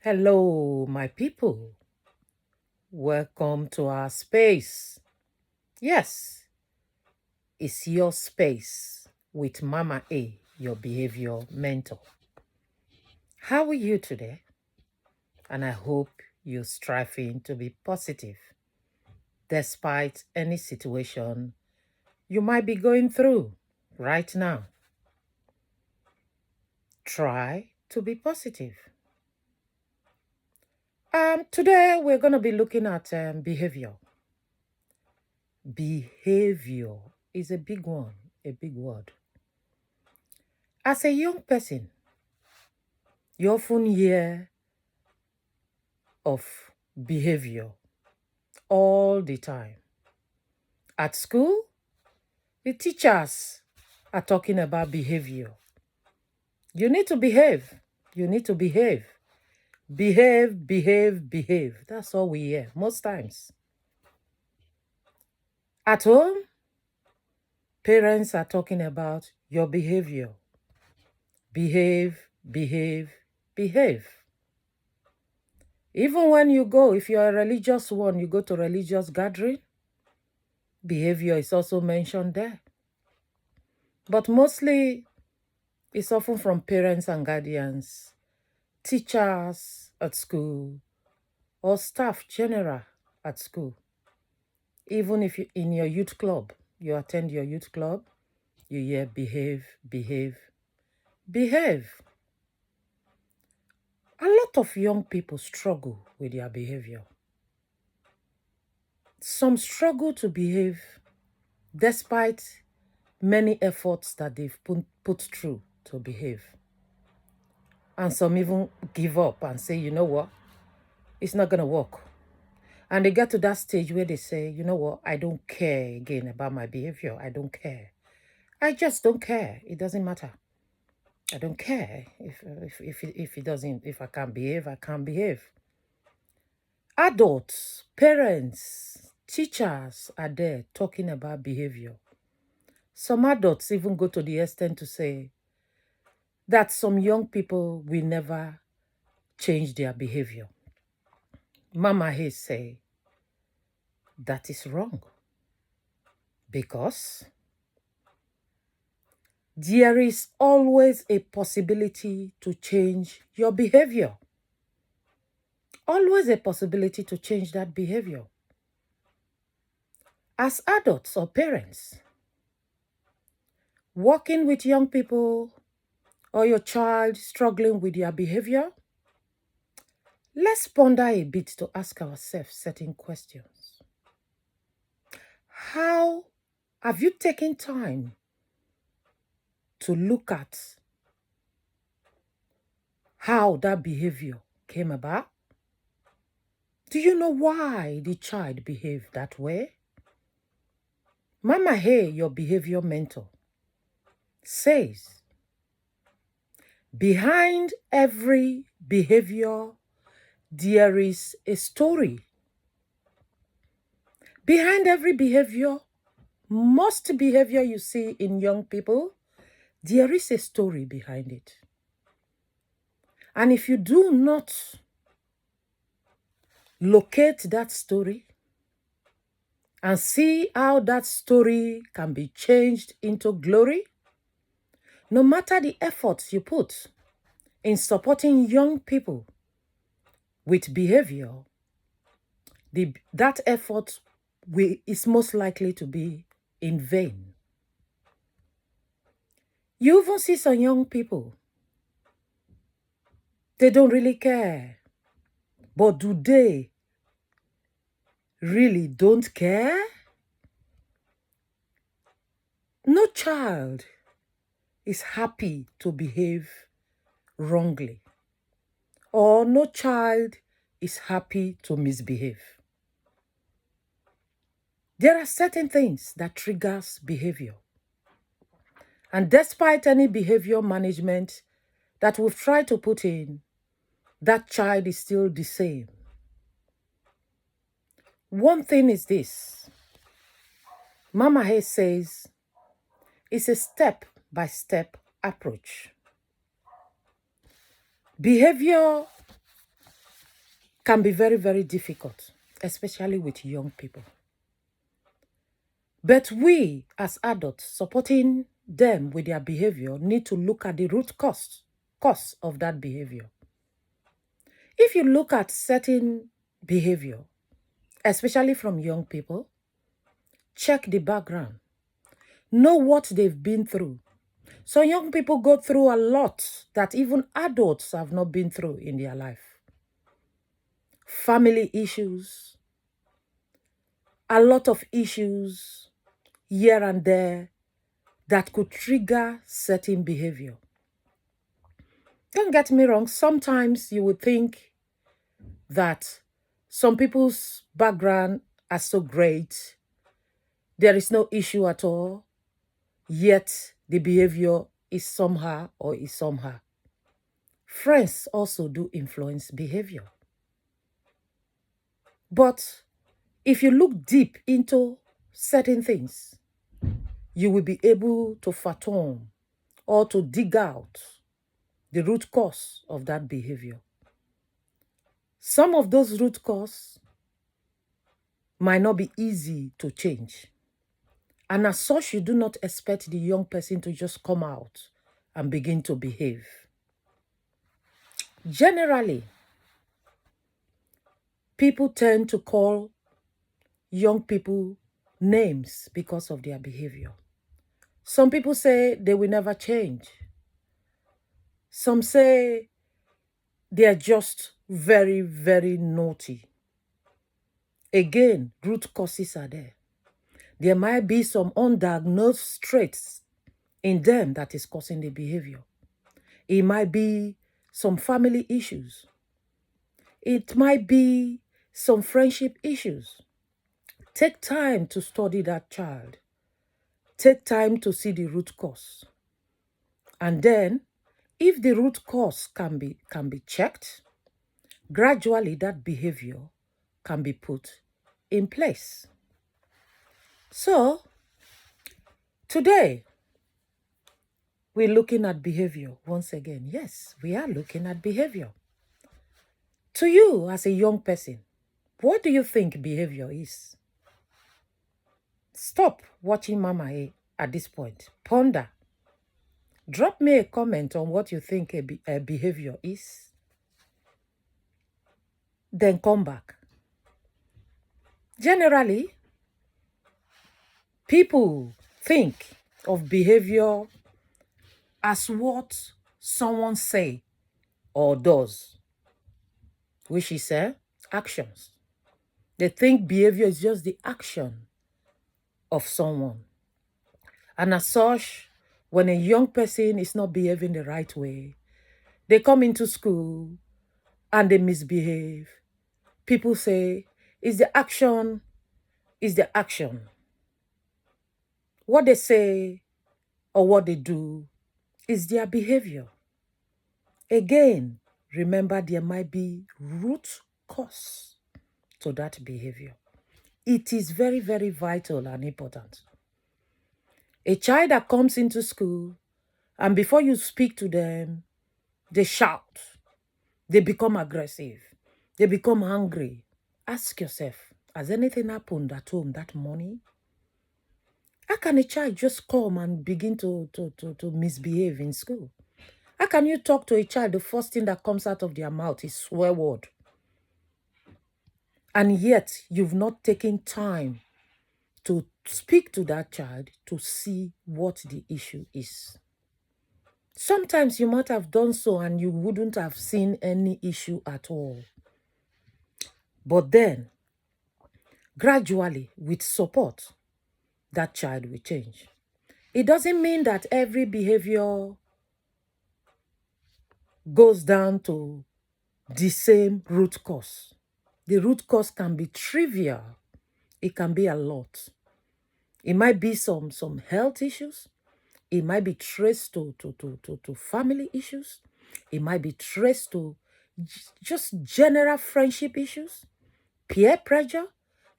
Hello, my people. Welcome to our space. Yes, it's your space with Mama A, your behavior mentor. How are you today? And I hope you're striving to be positive despite any situation you might be going through right now. Try to be positive. Today we're going to be looking at behavior. Behavior is a big one, a big word. As a young person, you often hear of behavior all the time. At school, the teachers are talking about behavior. You need to behave. You need to behave. Behave, behave, behave. That's all we hear most times. At home, parents are talking about your behavior. Behave, behave, behave. Even when you go, if you're a religious one, you go to religious gathering, behavior is also mentioned there. But mostly, it's often from parents and guardians, teachers at school, or staff general at school. Even if you in your youth club, you attend your youth club, you hear behave, behave, behave. A lot of young people struggle with their behavior. Some struggle to behave despite many efforts that they've put through to behave. And some even give up and say, you know what, it's not going to work. And they get to that stage where they say, you know what, I don't care again about my behavior. I don't care. I just don't care. It doesn't matter. I don't care if it doesn't, if I can't behave, I can't behave. Adults, parents, teachers are there talking about behavior. Some adults even go to the extent to say that some young people will never change their behavior. Mama Hay say that is wrong because there is always a possibility to change your behavior. Always a possibility to change that behavior. As adults or parents, working with young people or your child struggling with their behavior, let's ponder a bit to ask ourselves certain questions. How have you taken time to look at how that behavior came about? Do you know why the child behaved that way? Mama Hay, your behavior mentor, says, behind every behavior, there is a story. Behind every behavior, most behavior you see in young people, there is a story behind it. And if you do not locate that story and see how that story can be changed into glory, no matter the efforts you put in supporting young people with behavior, that effort is most likely to be in vain. You even see some young people, they don't really care. But do they really don't care? No child is happy to behave wrongly, or no child is happy to misbehave. There are certain things that triggers behavior. And despite any behavior management that we've tried to put in, that child is still the same. One thing is this. Mama Hay says it's a step-by-step approach. Behavior can be very, very difficult, especially with young people. But we, as adults, supporting them with their behavior, need to look at the root cause of that behavior. If you look at certain behavior, especially from young people, check the background. Know what they've been through. So young people go through a lot that even adults have not been through in their life. Family issues, a lot of issues here and there that could trigger certain behavior. Don't get me wrong, sometimes you would think that some people's background are so great, there is no issue at all, yet the behavior is somehow or is somehow. Friends also do influence behavior. But if you look deep into certain things, you will be able to fathom or to dig out the root cause of that behavior. Some of those root cause might not be easy to change. And as such, you do not expect the young person to just come out and begin to behave. Generally, people tend to call young people names because of their behavior. Some people say they will never change. Some say they are just very, very naughty. Again, root causes are there. There might be some undiagnosed traits in them that is causing the behavior. It might be some family issues. It might be some friendship issues. Take time to study that child. Take time to see the root cause. And then, if the root cause can be checked, gradually that behavior can be put in place. So, today, we're looking at behavior once again. Yes, we are looking at behavior. To you, as a young person, what do you think behavior is? Stop watching Mama A at this point. Ponder. Drop me a comment on what you think a behavior is. Then come back. Generally, people think of behavior as what someone say or does, which is actions. They think behavior is just the action of someone. And as such, when a young person is not behaving the right way, they come into school and they misbehave. People say, it's the action, is the action. What they say or what they do is their behavior. Again, remember there might be root cause to that behavior. It is very, very vital and important. A child that comes into school and before you speak to them, they shout, they become aggressive, they become angry. Ask yourself, has anything happened at home that morning? How can a child just come and begin to misbehave in school? How can you talk to a child, the first thing that comes out of their mouth is swear word? And yet, you've not taken time to speak to that child to see what the issue is. Sometimes you might have done so and you wouldn't have seen any issue at all. But then, gradually, with support, that child will change. It doesn't mean that every behavior goes down to the same root cause. The root cause can be trivial. It can be a lot. It might be some health issues. It might be traced to family issues. It might be traced to just general friendship issues, peer pressure,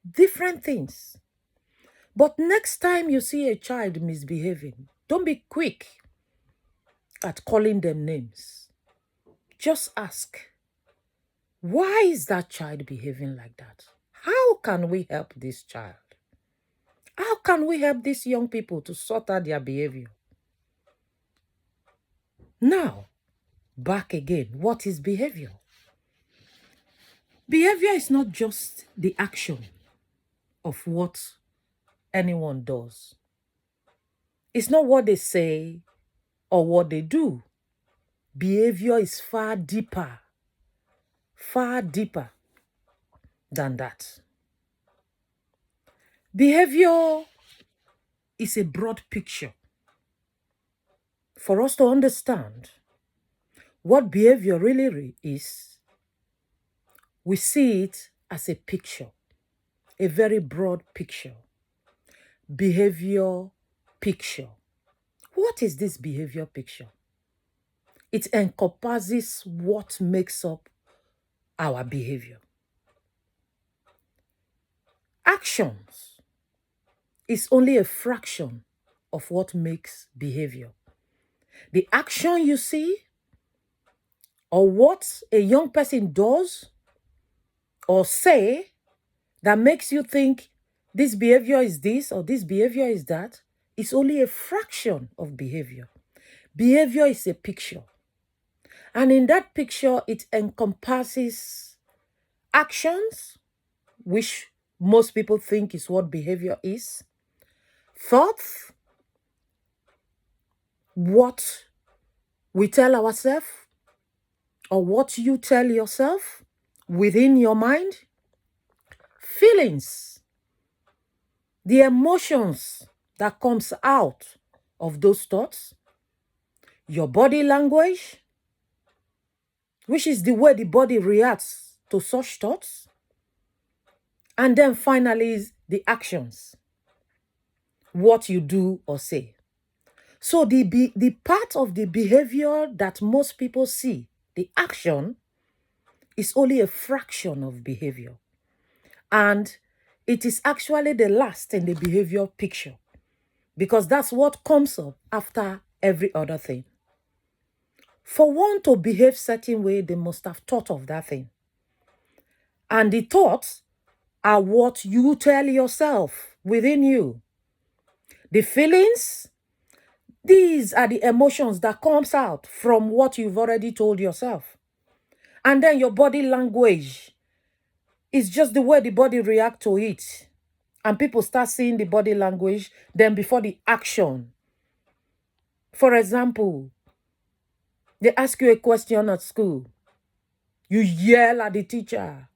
different things. But next time you see a child misbehaving, don't be quick at calling them names. Just ask, Why is that child behaving like that? How can we help this child? How can we help these young people to sort out their behavior? Now, back again, what is behavior? Behavior is not just the action of what anyone does. It's not what they say or what they do. Behavior is far deeper than that. Behavior is a broad picture. For us to understand what behavior really is, we see it as a picture, a very broad picture. Behavior picture. What is this behavior picture? It encompasses what makes up our behavior. Actions is only a fraction of what makes behavior. The action you see, or what a young person does or say that makes you think this behavior is this or this behavior is that, is only a fraction of behavior. Behavior is a picture. And in that picture, it encompasses actions, which most people think is what behavior is, thoughts, what we tell ourselves, or what you tell yourself within your mind, feelings, the emotions that comes out of those thoughts, your body language, which is the way the body reacts to such thoughts, and then finally is the actions, what you do or say. So the part of the behavior that most people see, the action, is only a fraction of behavior. And it is actually the last in the behavior picture, because that's what comes up after every other thing. For one to behave certain way, they must have thought of that thing. And the thoughts are what you tell yourself within you. The feelings, these are the emotions that comes out from what you've already told yourself. And then your body language is just the way the body reacts to it. And people start seeing the body language then before the action. For example, they ask you a question at school. You yell at the teacher.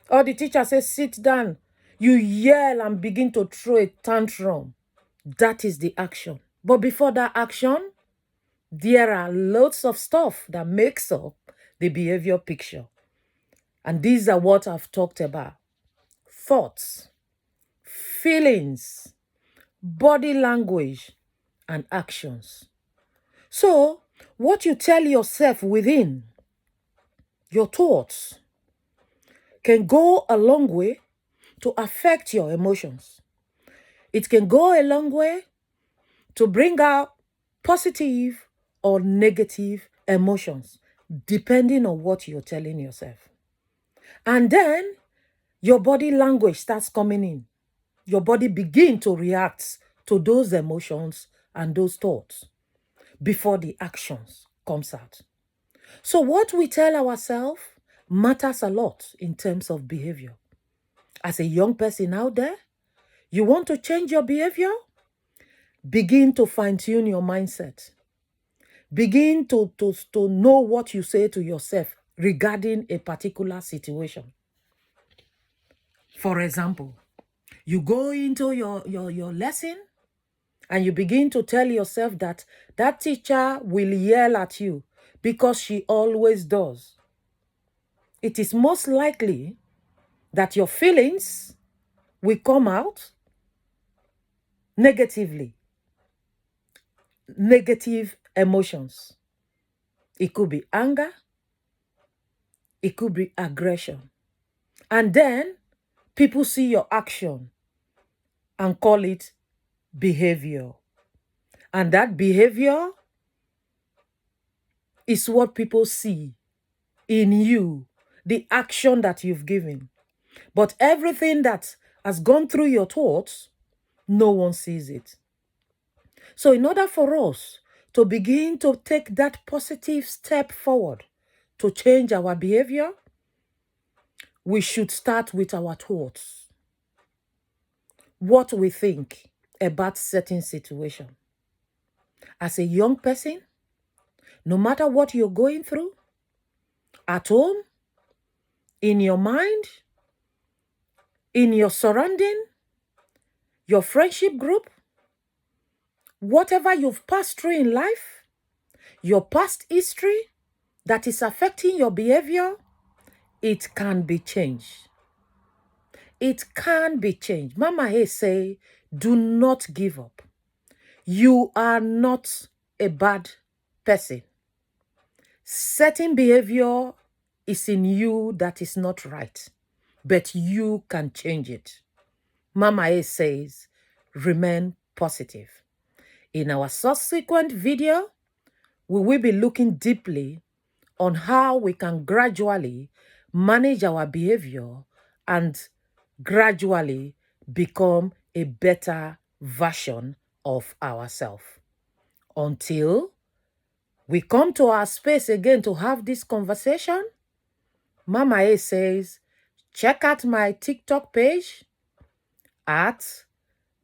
Or the teacher says, sit down. You yell and begin to throw a tantrum. That is the action. But before that action, there are lots of stuff that makes up the behavior picture. And these are what I've talked about. Thoughts, feelings, body language, and actions. So, what you tell yourself within your thoughts can go a long way to affect your emotions. It can go a long way to bring out positive or negative emotions, depending on what you're telling yourself. And then your body language starts coming in. Your body begins to react to those emotions and those thoughts before the actions comes out. So what we tell ourselves matters a lot in terms of behavior. As a young person out there, you want to change your behavior? Begin to fine-tune your mindset. Begin to know what you say to yourself regarding a particular situation. For example, you go into your lesson and you begin to tell yourself that that teacher will yell at you because she always does. It is most likely that your feelings will come out negatively. Negative emotions. It could be anger. It could be aggression. And then people see your action and call it behavior. And that behavior is what people see in you the action that you've given. But everything that has gone through your thoughts, no one sees it. So in order for us to begin to take that positive step forward to change our behavior, we should start with our thoughts. What we think about certain situation. As a young person, no matter what you're going through, at home, in your mind, in your surrounding, your friendship group, whatever you've passed through in life, your past history that is affecting your behavior, it can be changed. It can be changed. Mama Hay say, do not give up. You are not a bad person. Certain behavior is in you that is not right, but you can change it. Mama A says, remain positive. In our subsequent video, we will be looking deeply on how we can gradually manage our behavior and gradually become a better version of ourselves. Until we come to our space again to have this conversation, Mama A says, check out my TikTok page at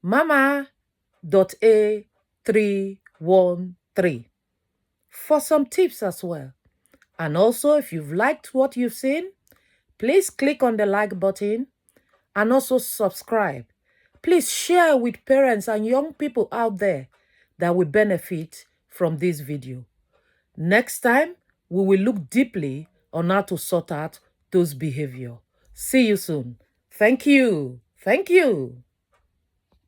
mama.a313 for some tips as well. And also, if you've liked what you've seen, please click on the like button and also subscribe. Please share with parents and young people out there that will benefit from this video. Next time, we will look deeply on how to sort out those behavior. See you soon. Thank you. Thank you.